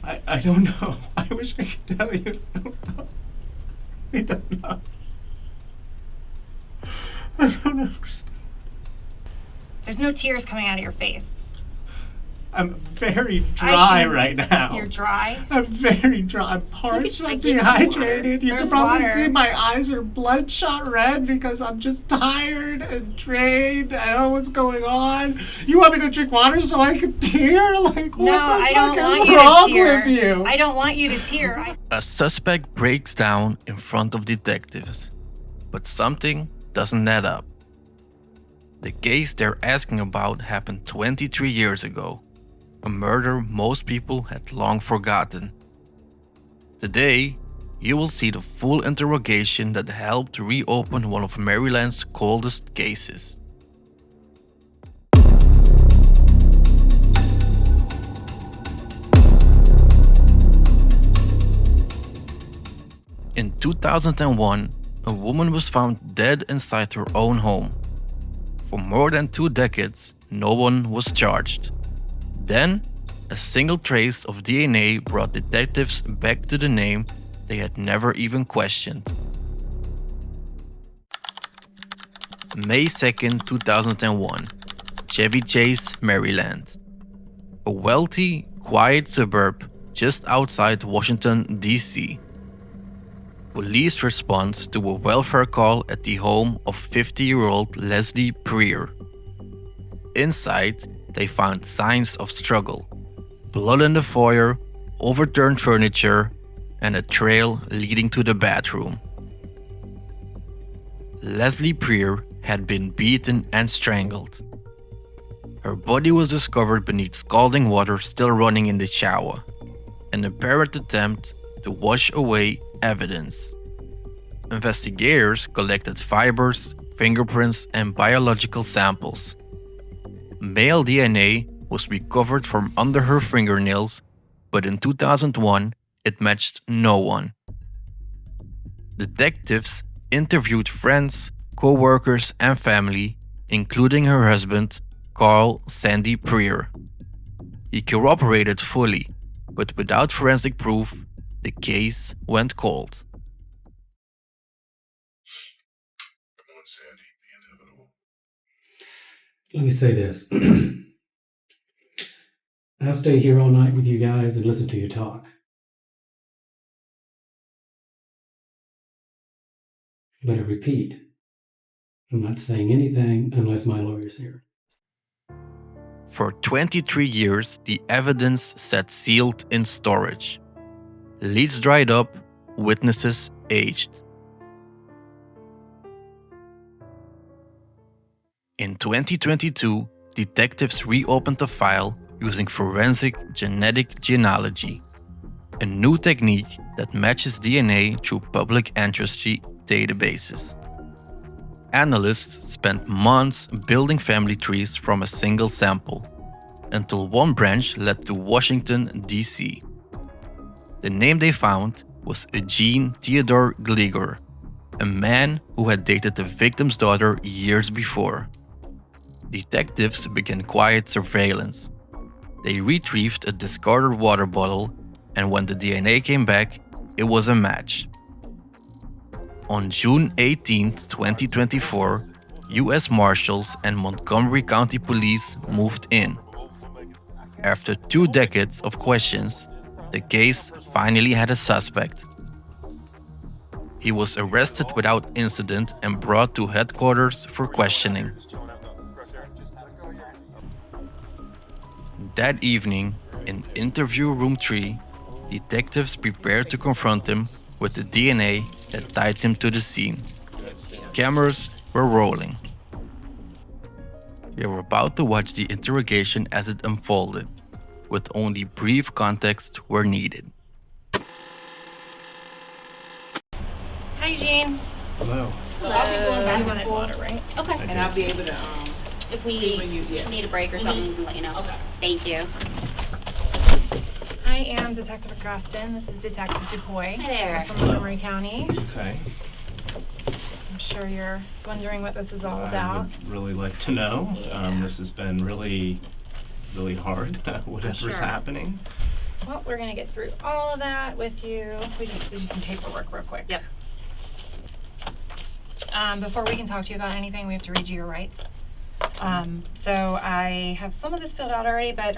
I don't know. I wish I could tell you. I don't know. I don't know. I don't understand. There's no tears coming out of your face. I'm very dry right now. You're dry? I'm very dry. I'm parched. I'm dehydrated. You can probably see my eyes are bloodshot red because I'm just tired and drained. I don't know what's going on. You want me to drink water so I can tear? Like, what the fuck is wrong with you? I don't want you to tear. A suspect breaks down in front of detectives, but something doesn't add up. The case they're asking about happened 23 years ago. A murder most people had long forgotten. Today, you will see the full interrogation that helped reopen one of Maryland's coldest cases. In 2001, a woman was found dead inside her own home. For more than 2 decades, no one was charged. Then, a single trace of DNA brought detectives back to the name they had never even questioned. May 2nd, 2001, Chevy Chase, Maryland. A wealthy, quiet suburb just outside Washington, D.C. Police respond to a welfare call at the home of 50-year-old Leslie Preer. Inside, they found signs of struggle, blood in the foyer, overturned furniture, and a trail leading to the bathroom. Leslie Preer had been beaten and strangled. Her body was discovered beneath scalding water still running in the shower, an apparent attempt to wash away evidence. Investigators collected fibers, fingerprints, and biological samples. Male DNA was recovered from under her fingernails, but in 2001, it matched no one. Detectives interviewed friends, co-workers, and family, including her husband, Carl Sandy Preer. He corroborated fully, but without forensic proof, the case went cold. Let me say this. I'll stay here all night with you guys and listen to you talk. But I repeat, I'm not saying anything unless my lawyer's here. For 23 years, the evidence sat sealed in storage. Leads dried up, witnesses aged. In 2022, detectives reopened the file using forensic genetic genealogy, a new technique that matches DNA through public ancestry databases. Analysts spent months building family trees from a single sample, until one branch led to Washington, D.C. The name they found was Eugene Theodore Gligor, a man who had dated the victim's daughter years before. Detectives began quiet surveillance. They retrieved a discarded water bottle, and when the DNA came back, it was a match. On June 18, 2024, U.S. Marshals and Montgomery County Police moved in. After 2 decades of questions, the case finally had a suspect. He was arrested without incident and brought to headquarters for questioning. That evening, in interview room 3, detectives prepared to confront him with the DNA that tied him to the scene. Cameras were rolling. You were about to watch the interrogation as it unfolded, with only brief context where needed. Hi, Eugene. Hello. So I'll be going back on water, right? Okay. I And I'll be able to, If we see when you, yeah. need a break or something, we can let you know. Okay. Thank you. I am Detective Graston. This is Detective DuPoy. Hi there. I'm from Montgomery County. Okay. I'm sure you're wondering what this is all I about. would really like to know. Yeah. This has been really hard, whatever's Sure. happening. Well, we're gonna get through all of that with you. We just have to do some paperwork real quick. Yep. Before we can talk to you about anything, we have to read you your rights. So I have some of this filled out already, but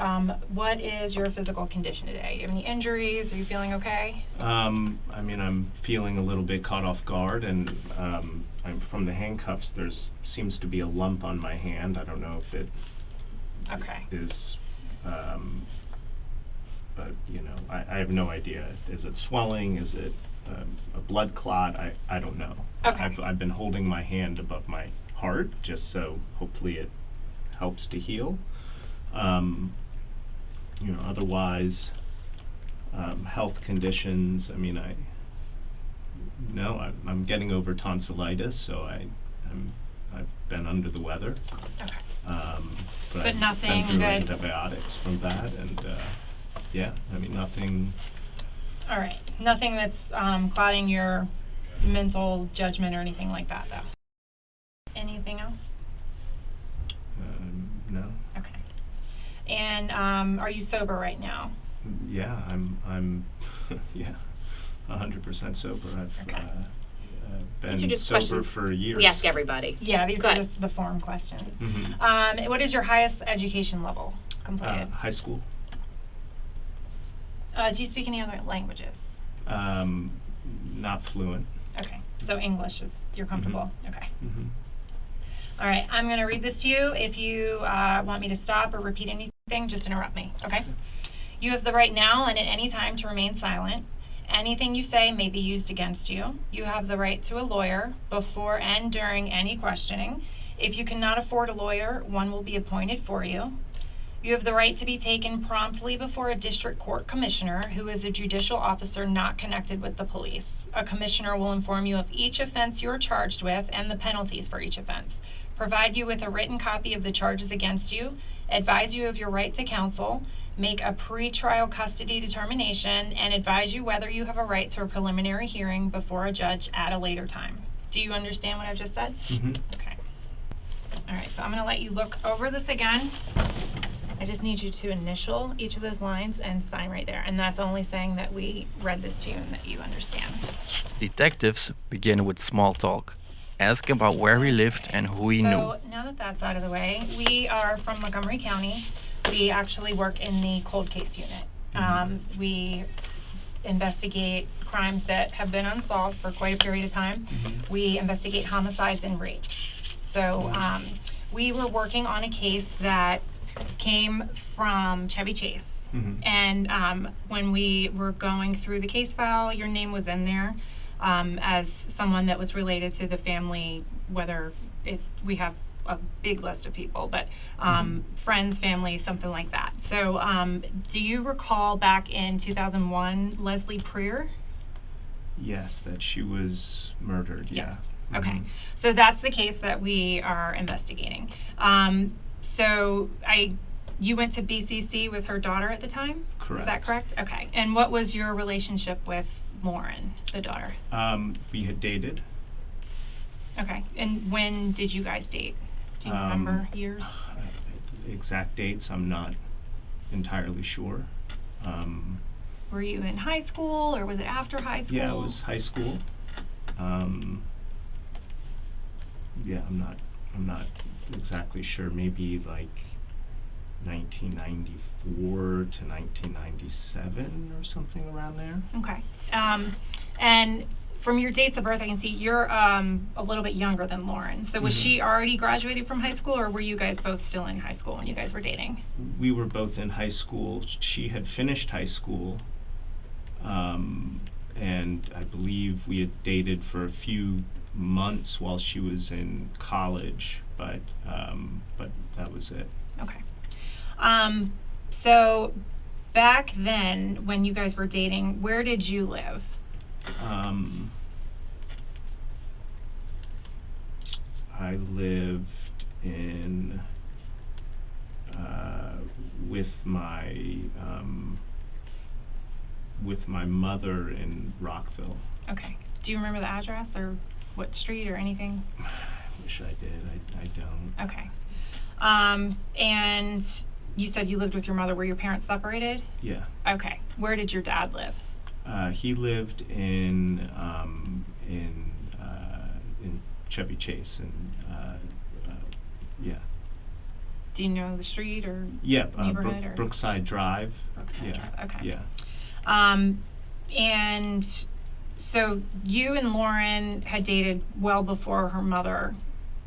what is your physical condition today? You have any injuries? Are you feeling okay? I mean, I'm feeling a little bit caught off guard, and I'm from the handcuffs. There's seems to be a lump on my hand. I don't know if it Okay. is, but you know, I have no idea. Is it swelling? Is it a blood clot? I don't know. Okay. I've been holding my hand above my heart just so hopefully it helps to heal. You know, otherwise, health conditions. I mean, I'm getting over tonsillitis, so I've been under the weather. Okay. But I've nothing been through good. antibiotics from that, and yeah, I mean nothing. All right. Nothing that's clouding your mental judgment or anything like that, though. Anything else? No. Okay. And are you sober right now? Yeah, I'm yeah, 100% sober. I've Okay. These are been just sober questions for years. we ask everybody. Yeah, these Go are ahead. just the form questions. Mhm. What is your highest education level completed? High school. Do you speak any other languages? Not fluent. Okay, so English is, you're comfortable? Okay. Mhm. All right, I'm going to read this to you. If you want me to stop or repeat anything, just interrupt me, okay? You have the right now and at any time to remain silent. Anything you say may be used against you. You have the right to a lawyer before and during any questioning. If you cannot afford a lawyer, one will be appointed for you. You have the right to be taken promptly before a district court commissioner who is a judicial officer not connected with the police. A commissioner will inform you of each offense you are charged with and the penalties for each offense, provide you with a written copy of the charges against you, advise you of your right to counsel, make a pre-trial custody determination, and advise you whether you have a right to a preliminary hearing before a judge at a later time. Do you understand what I've just said? Mhm. Okay. All right, so I'm going to let you look over this again. I just need you to initial each of those lines and sign right there. And that's only saying that we read this to you and that you understand. Detectives begin with small talk, ask about where he lived and who he knew. So now that that's out of the way, we are from Montgomery County. We actually work in the cold case unit. We investigate crimes that have been unsolved for quite a period of time. We investigate homicides and rapes. So we were working on a case that came from Chevy Chase. And when we were going through the case file, your name was in there as someone that was related to the family, whether we have a big list of people, but friends, family, something like that. So do you recall back in 2001, Leslie Preer? Yes, that she was murdered. Yeah. Yes. Okay. So that's the case that we are investigating. So you went to BCC with her daughter at the time? Correct. Is that correct? Okay. And what was your relationship with Lauren, the daughter? We had dated. Okay. And when did you guys date? Do you remember years? Exact dates, I'm not entirely sure. Were you in high school or was it after high school? Yeah, it was high school. Yeah, I'm not exactly sure. Maybe like 1994 to 1997 or something around there. Okay. And from your dates of birth, I can see you're a little bit younger than Lauren. So was she already graduated from high school, or were you guys both still in high school when you guys were dating? We were both in high school. She had finished high school, and I believe we had dated for a few months while she was in college, but that was it. Okay. So back then, when you guys were dating, where did you live? I lived in with my mother in Rockville. Okay. Do you remember the address or what street or anything? I wish I did. I don't. Okay. And You said you lived with your mother. Were your parents separated? Yeah. Okay. Where did your dad live? He lived in Chevy Chase, and yeah. Do you know the street or Yeah, neighborhood or Brookside Drive. Brookside Yeah. Drive? Okay. Yeah. And so you and Lauren had dated well before her mother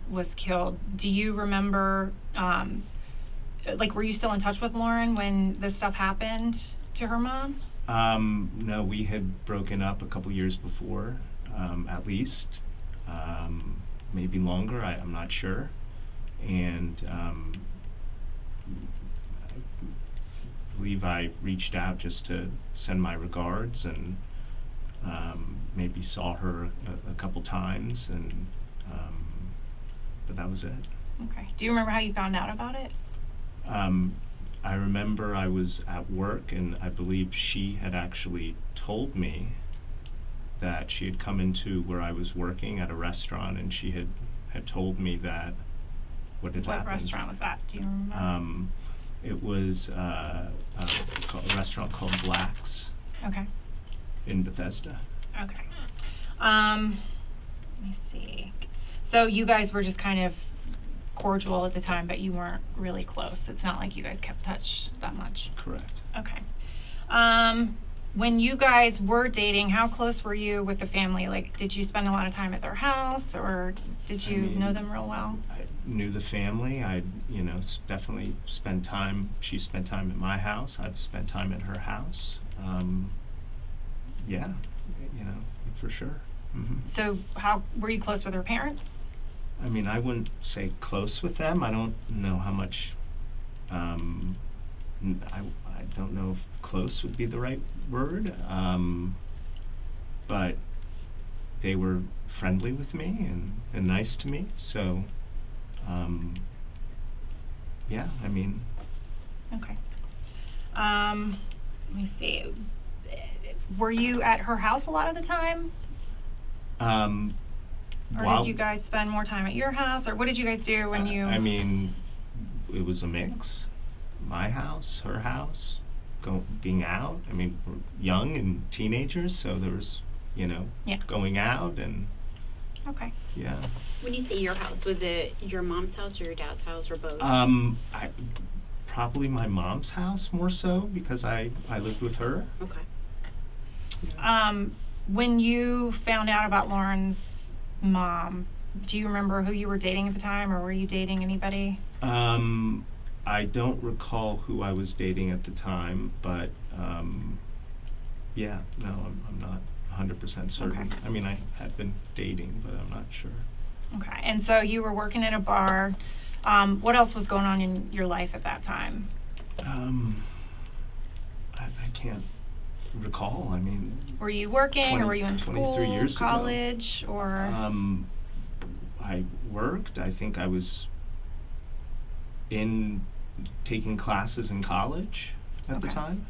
was killed. Do you remember, like, were you still in touch with Lauren when this stuff happened to her mom? No, we had broken up a couple years before, at least. Maybe longer, I'm not sure. And I believe I reached out just to send my regards, and maybe saw her a couple times, and but that was it. Okay. Do you remember how you found out about it? I remember I was at work, and I believe she had actually told me that she had come into where I was working at a restaurant, and she had told me that what had happened. What restaurant was that? Do you remember? It was a restaurant called Black's. Okay. In Bethesda. Okay. Let me see. So you guys were just kind of cordial at the time, but you weren't really close. It's not like you guys kept touch that much. Correct. Okay. When you guys were dating, how close were you with the family? Like, did you spend a lot of time at their house, or did you know them real well? I knew the family. I, definitely spent time. She spent time at my house. I've spent time at her house. Yeah, for sure. Mm-hmm. So how were you close with her parents? I mean, I wouldn't say close with them. I don't know how much. I don't know if close would be the right word. But they were friendly with me and nice to me. So, yeah, I mean. Okay. Let me see. Were you at her house a lot of the time? Or did you guys spend more time at your house? Or what did you guys do when you... I mean, it was a mix. My house, her house, being out. I mean, we're young and teenagers, so there was, going out and... Okay. Yeah. When you say your house, was it your mom's house or your dad's house or both? Probably my mom's house more so, because I lived with her. Okay. Yeah. When you found out about Lauren's mom, do you remember who you were dating at the time, or were you dating anybody? I don't recall who I was dating at the time, but yeah, no, I'm not 100% certain. Okay. I mean, I had been dating, but I'm not sure. Okay, and so you were working at a bar. What else was going on in your life at that time? I can't recall. I mean, were you working, or were you in school, 23 years college, ago. or? I worked. I think I was taking classes in college at the time.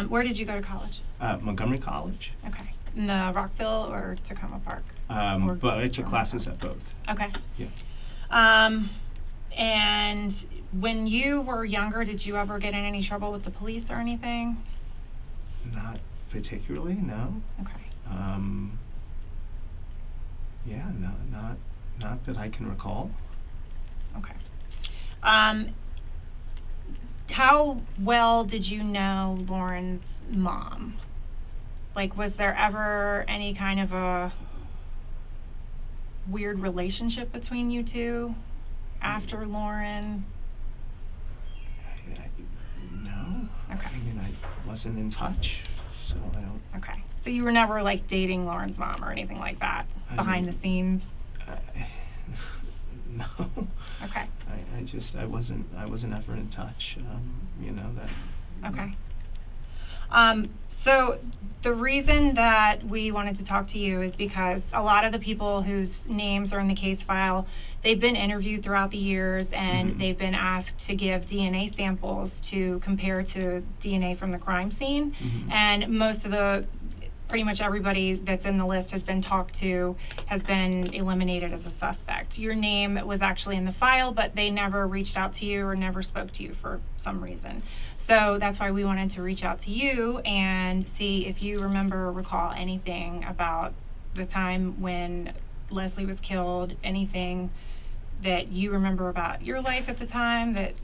Where did you go to college? Montgomery College. Okay. In the Rockville or Tacoma Park? But I took classes at both. Okay. Yeah. And when you were younger, did you ever get in any trouble with the police or anything? Not particularly, no. Okay. Yeah, not that I can recall. Okay. How well did you know Lauren's mom? Like, was there ever any kind of a weird relationship between you two after Lauren? No. Okay. I mean, I wasn't in touch, so I don't... Okay. So you were never, like, dating Lauren's mom or anything like that, behind the scenes? No. Okay. I wasn't ever in touch, that... Okay. So the reason that we wanted to talk to you is because a lot of the people whose names are in the case file, they've been interviewed throughout the years, and they've been asked to give DNA samples to compare to DNA from the crime scene. And most of the pretty much everybody that's in the list has been talked to, has been eliminated as a suspect. Your name was actually in the file, but they never reached out to you or never spoke to you for some reason. So that's why we wanted to reach out to you and see if you remember or recall anything about the time when Leslie was killed, anything that you remember about your life at the time that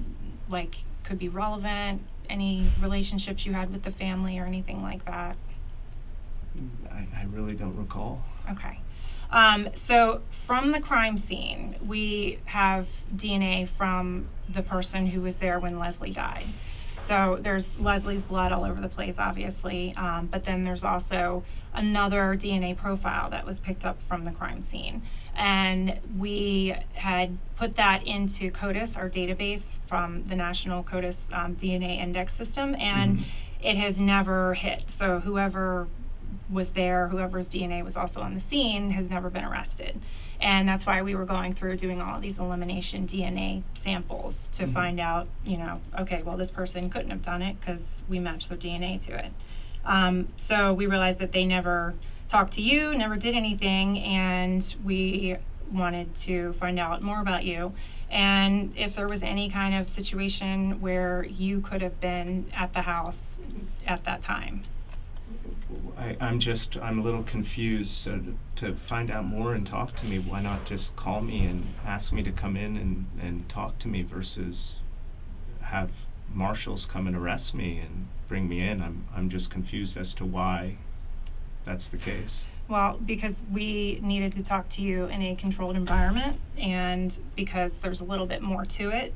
like could be relevant, any relationships you had with the family or anything like that. I really don't recall. Okay. So from the crime scene, we have DNA from the person who was there when Leslie died. So there's Leslie's blood all over the place, obviously, but then there's also another DNA profile that was picked up from the crime scene. And we had put that into CODIS, our database from the National CODIS DNA Index System, and it has never hit. So whoever was there, whoever's DNA was also on the scene, has never been arrested. And that's why we were going through doing all of these elimination DNA samples to find out, you know, okay, well, this person couldn't have done it because we matched their DNA to it. So we realized that they never talked to you, never did anything, and we wanted to find out more about you and if there was any kind of situation where you could have been at the house at that time. I'm a little confused. So to find out more and talk to me, why not just call me and ask me to come in and talk to me versus have marshals come and arrest me and bring me in? I'm just confused as to why that's the case. Well, because we needed to talk to you in a controlled environment, and because there's a little bit more to it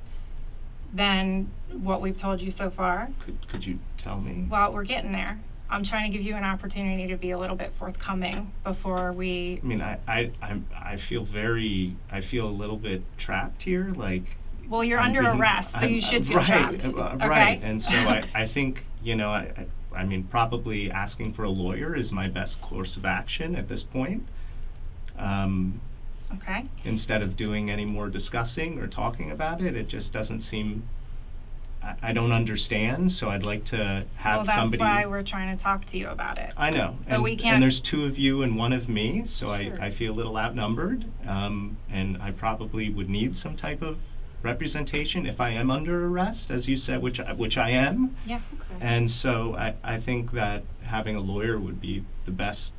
than what we've told you so far. Could you tell me? Well, we're getting there. I'm trying to give you an opportunity to be a little bit forthcoming before we... I mean, I feel a little bit trapped here, like... Well, you're under arrest, so you should feel trapped. Right, and so I think, you know, I mean, probably asking for a lawyer is my best course of action at this point. Okay. Instead of doing any more discussing or talking about it, it just doesn't seem... I don't understand, so I'd like to have somebody... Well, that's why we're trying to talk to you about it. I know, But we can't... and there's two of you and one of me, so Sure. I feel a little outnumbered, and I probably would need some type of representation if I am under arrest, as you said, which I am. Yeah. Okay. And so I think that having a lawyer would be the best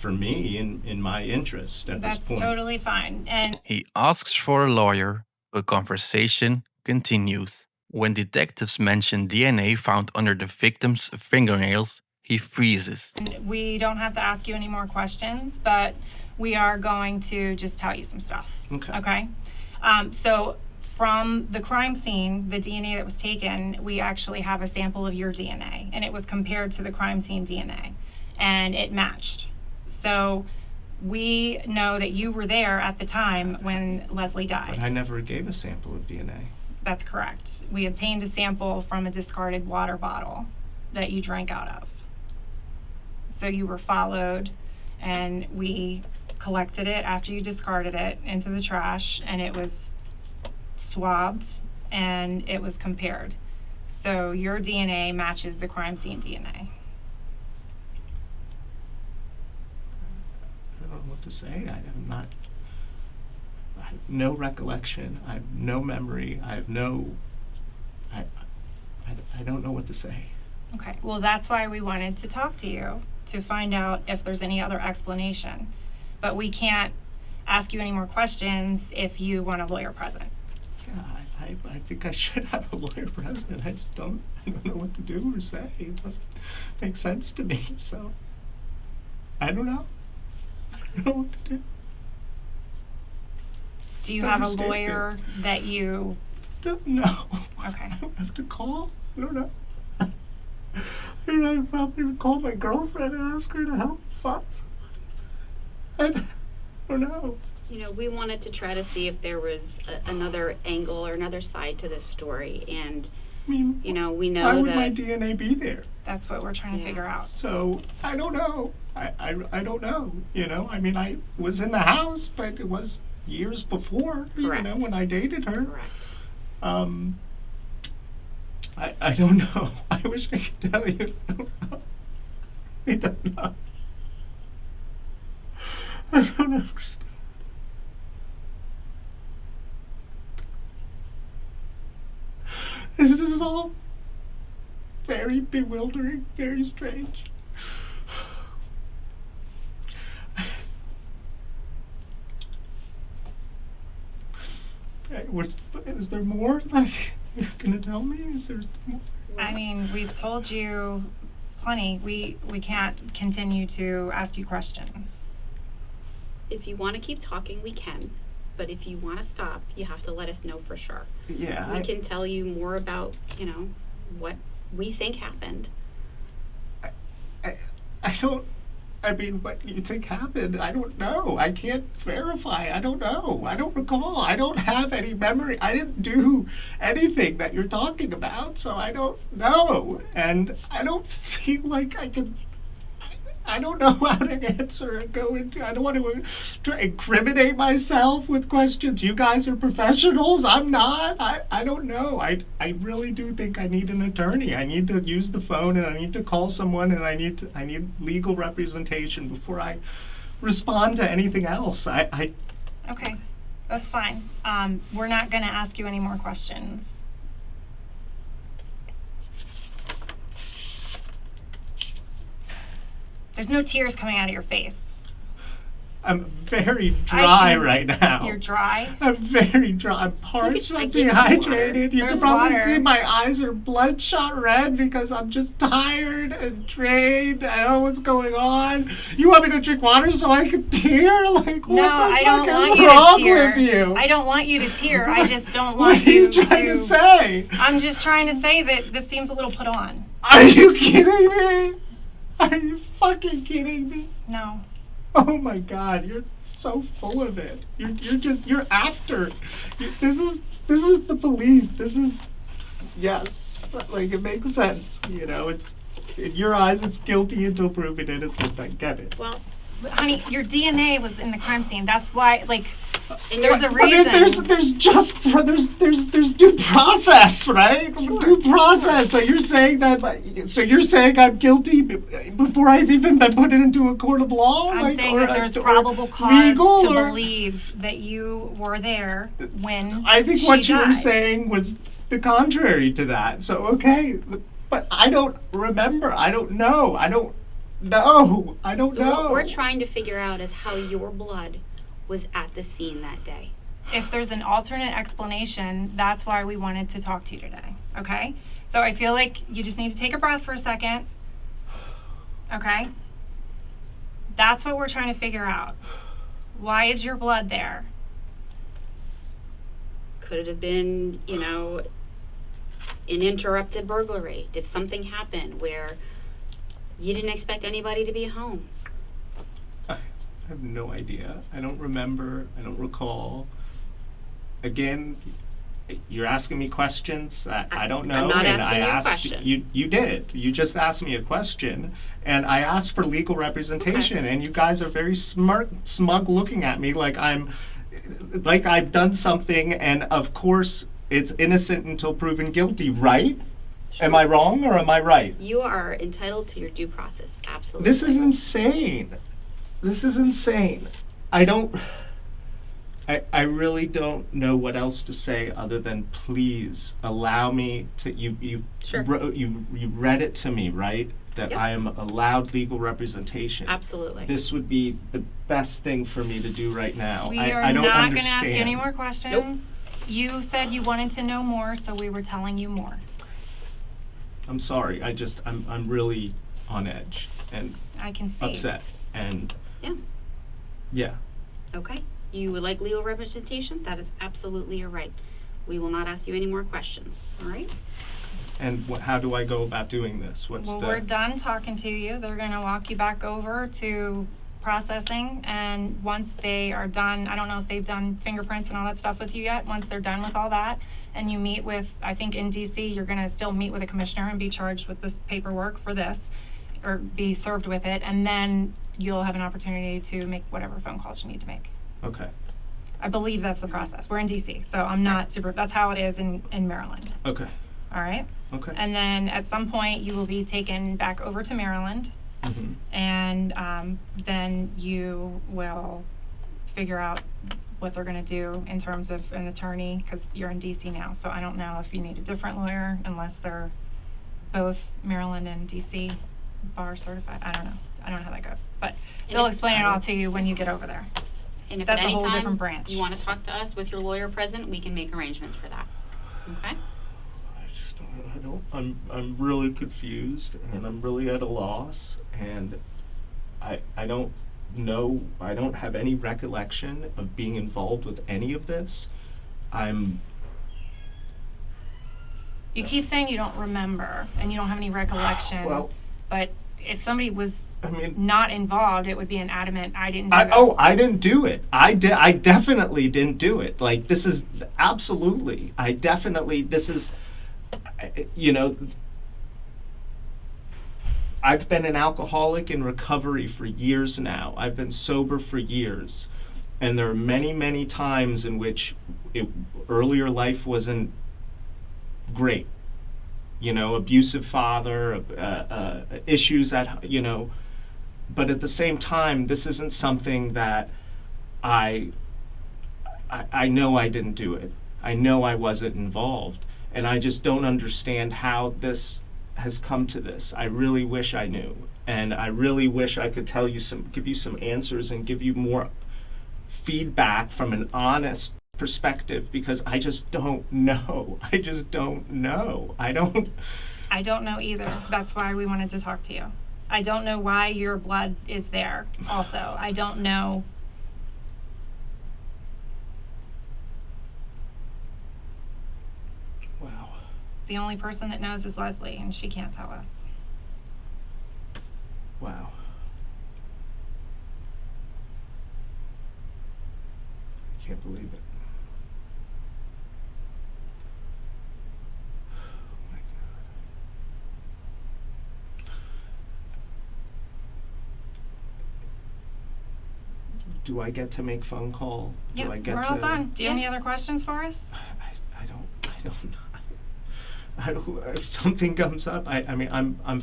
for me in my interest at this point. That's totally fine. And He asks for a lawyer. The conversation continues. When detectives mention DNA found under the victim's fingernails, he freezes. we don't have to ask you any more questions, but we are going to just tell you some stuff. Okay. Okay? So from the crime scene, the DNA that was taken, we actually have a sample of your DNA, and it was compared to the crime scene DNA, and it matched. So we know that you were there at the time when Leslie died. But I never gave a sample of DNA. That's correct. We obtained a sample from a discarded water bottle that you drank out of. So you were followed, and we collected it after you discarded it into the trash, and it was swabbed and it was compared. So your DNA matches the crime scene DNA. I don't know what to say. I have no recollection. I have no memory. I don't know what to say. Okay, well, that's why we wanted to talk to you, to find out if there's any other explanation. But we can't ask you any more questions if you want a lawyer present. Yeah, I think I should have a lawyer present. I don't know what to do or say. It doesn't make sense to me, so I don't know. I don't know what to do. Do you have a lawyer that you... No. Okay. I don't have to call. I don't know. I probably would call my girlfriend and ask her to help find somebody. I don't know. You know, we wanted to try to see if there was another angle or another side to this story, and I mean, you know, we know why that... would my DNA be there? That's what we're trying to figure out. So, I don't know. I don't know, you know? I mean, I was in the house, but it was years before, Correct. you know, when I dated her. Correct. I don't know. I wish I could tell you. I don't know. I don't know. I don't understand. This is all very bewildering, very strange. Is there more that you're gonna tell me? Is there more? I mean, we've told you plenty. We can't continue to ask you questions. If you want to keep talking, we can. But if you want to stop, you have to let us know for sure. Yeah. We can tell you more about, what we think happened. I mean, what you think happened? I don't know. I can't verify. I don't know. I don't recall. I don't have any memory. I didn't do anything that you're talking about, so I don't know. And I don't feel like I can. I don't know how to answer and go into. I don't want to incriminate myself with questions. You guys are professionals. I'm not. I don't know. I really do think I need an attorney. I need to use the phone and I need to call someone and I need legal representation before I respond to anything else. Okay, that's fine. We're not going to ask you any more questions. There's no tears coming out of your face. I'm very dry right now. You're dry? I'm very dry. I'm parched. I'm dehydrated. You can probably see my eyes are bloodshot red because I'm just tired and drained. I don't know what's going on. You want me to drink water so I can tear? Like, what the fuck is wrong with you? I don't want you to tear. I just don't want you to... What are you trying to say? I'm just trying to say that this seems a little put on. Are you kidding me? Are you fucking kidding me? No. Oh my God, you're so full of it. You're after. This is the police. This is, yes, like it makes sense. It's in your eyes, it's guilty until proven innocent. I get it. Well, honey, your DNA was in the crime scene. That's why, like, there's a reason. There's due process, right? Sure. Due process. So you're saying I'm guilty before I've even been put into a court of law? I'm saying that there's probable cause to believe that you were there when I think what you were saying was the contrary to that. So okay, but I don't remember. I don't know. No, I don't know. What we're trying to figure out is how your blood was at the scene that day. If there's an alternate explanation, that's why we wanted to talk to you today, okay? So I feel like you just need to take a breath for a second, okay? That's what we're trying to figure out. Why is your blood there? Could it have been, an interrupted burglary? Did something happen where you didn't expect anybody to be home? I have no idea. I don't remember. I don't recall. Again, you're asking me questions that I don't know. I'm not and asking I you asked, a question. You did. You just asked me a question, and I asked for legal representation, and you guys are very smug looking at me like I've done something, and of course it's innocent until proven guilty, right? Sure. Am I wrong or am I right? You are entitled to your due process, absolutely. This is insane. This is insane. I really don't know what else to say other than please allow me to, you read it to me, right? That yep. I am allowed legal representation. Absolutely. This would be the best thing for me to do right now. I don't not going to ask you any more questions. Nope. You said you wanted to know more, so we were telling you more. I'm sorry. I'm really on edge and I can see. Upset and yeah. Okay. You would like legal representation? That is absolutely your right. We will not ask you any more questions. All right? And how do I go about doing this? We're done talking to you. They're going to walk you back over to processing, and once they are done, I don't know if they've done fingerprints and all that stuff with you yet. Once they're done with all that, and you meet with, I think in DC, you're going to still meet with a commissioner and be charged with this paperwork for this, or be served with it, and then you'll have an opportunity to make whatever phone calls you need to make. Okay. I believe that's the process. We're in DC, so I'm not super, that's how it is in Maryland. Okay. All right? Okay. And then at some point you will be taken back over to Maryland Mhm. And then you will figure out what they're going to do in terms of an attorney, because you're in DC now. So I don't know if you need a different lawyer unless they're both Maryland and DC bar certified. I don't know. I don't know how that goes. But they'll explain it all to you when you get over there. And if That's at a any whole time different branch. you want to talk to us with your lawyer present, we can make arrangements for that. Okay? I'm really confused, and I'm really at a loss, and I don't know, I don't have any recollection of being involved with any of this. You keep saying you don't remember and you don't have any recollection. Well, but if somebody was I mean, not involved, it would be an adamant, I didn't do this. I didn't do it. I definitely didn't do it. Like, this is absolutely, this is, you know, I've been an alcoholic in recovery for years now. I've been sober for years. And there are many, many times in which earlier life wasn't great. You know, abusive father, issues at, you know, but at the same time, this isn't something that I know I didn't do it. I know I wasn't involved. And I just don't understand how this has come to this. I really wish I knew. And I really wish I could give you some answers and give you more feedback from an honest perspective, because I just don't know. I just don't know. I don't know either. That's why we wanted to talk to you. I don't know why your blood is there also. I don't know. Wow. The only person that knows is Leslie, and she can't tell us. Wow. I can't believe it. Oh my God. Do I get to make phone call? Yeah, we're all done. Do you have any other questions for us? I don't, if something comes up, I mean, I'm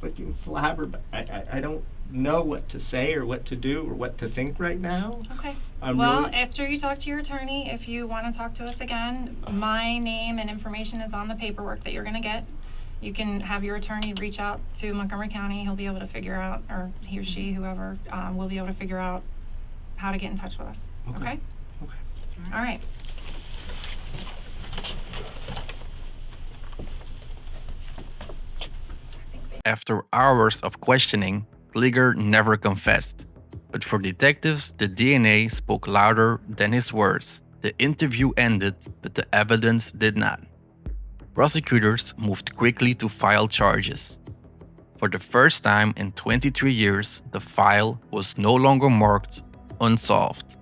fucking flabbergasted. I don't know what to say or what to do or what to think right now. Okay. Well, after you talk to your attorney, if you want to talk to us again, my name and information is on the paperwork that you're going to get. You can have your attorney reach out to Montgomery County. He'll be able to figure out, or he or she, whoever, will be able to figure out how to get in touch with us. Okay? Okay. All right. After hours of questioning, Gliger never confessed. But for detectives, the DNA spoke louder than his words. The interview ended, but the evidence did not. Prosecutors moved quickly to file charges. For the first time in 23 years, the file was no longer marked unsolved.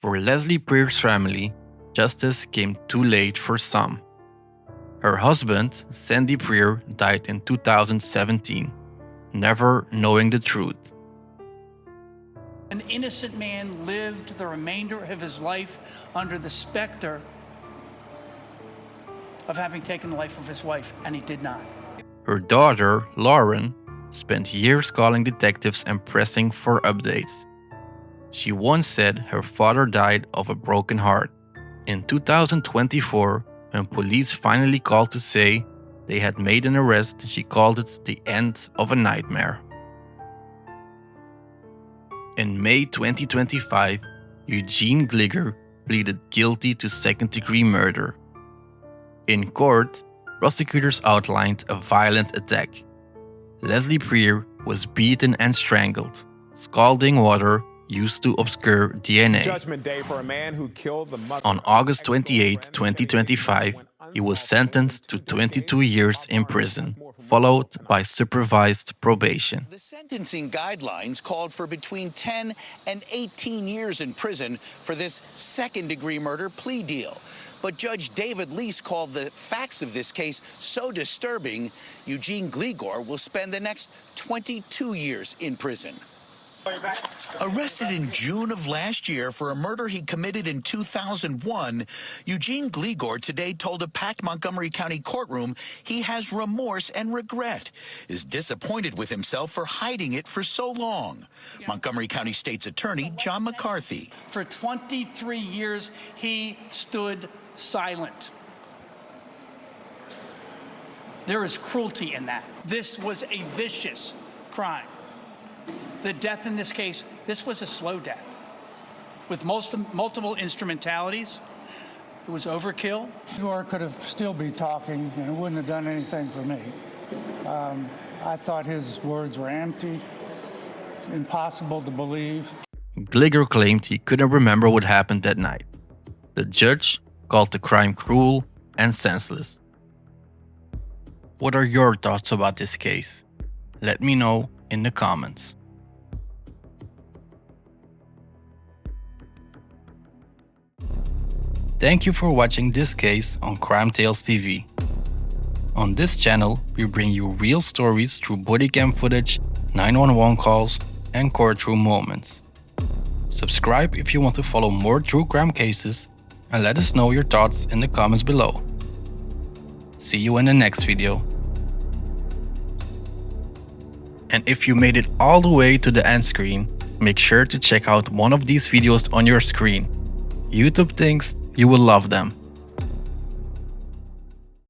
For Leslie Preer's family, justice came too late for some. Her husband, Sandy Preer, died in 2017, never knowing the truth. An innocent man lived the remainder of his life under the specter of having taken the life of his wife, and he did not. Her daughter, Lauren, spent years calling detectives and pressing for updates. She once said her father died of a broken heart. In 2024, when police finally called to say they had made an arrest, she called it the end of a nightmare. In May 2025, Eugene Gliger pleaded guilty to second-degree murder. In court, prosecutors outlined a violent attack. Leslie Preer was beaten and strangled. Scalding water used to obscure DNA. Judgment day for a man who killed the mother. On August 28, 2025, he was sentenced to 22 years in prison, followed by supervised probation. The sentencing guidelines called for between 10 and 18 years in prison for this second-degree murder plea deal. But Judge David Lease called the facts of this case so disturbing, Eugene Gliger will spend the next 22 years in prison. Arrested in June of last year for a murder he committed in 2001, Eugene Gligor today told a packed Montgomery County courtroom he has remorse and regret, is disappointed with himself for hiding it for so long. Montgomery County State's Attorney John McCarthy. For 23 years, he stood silent. There is cruelty in that. This was a vicious crime. The death in this case, this was a slow death with multiple instrumentalities. It was overkill. Gligor could have still be talking, and it wouldn't have done anything for me. I thought his words were empty, impossible to believe. Gligor claimed he couldn't remember what happened that night. The judge called the crime cruel and senseless. What are your thoughts about this case? Let me know in the comments. Thank you for watching this case on Crime Tales TV. On this channel, we bring you real stories through bodycam footage, 911 calls, and courtroom moments. Subscribe if you want to follow more true crime cases, and let us know your thoughts in the comments below. See you in the next video. And if you made it all the way to the end screen, make sure to check out one of these videos on your screen. YouTube thinks you will love them.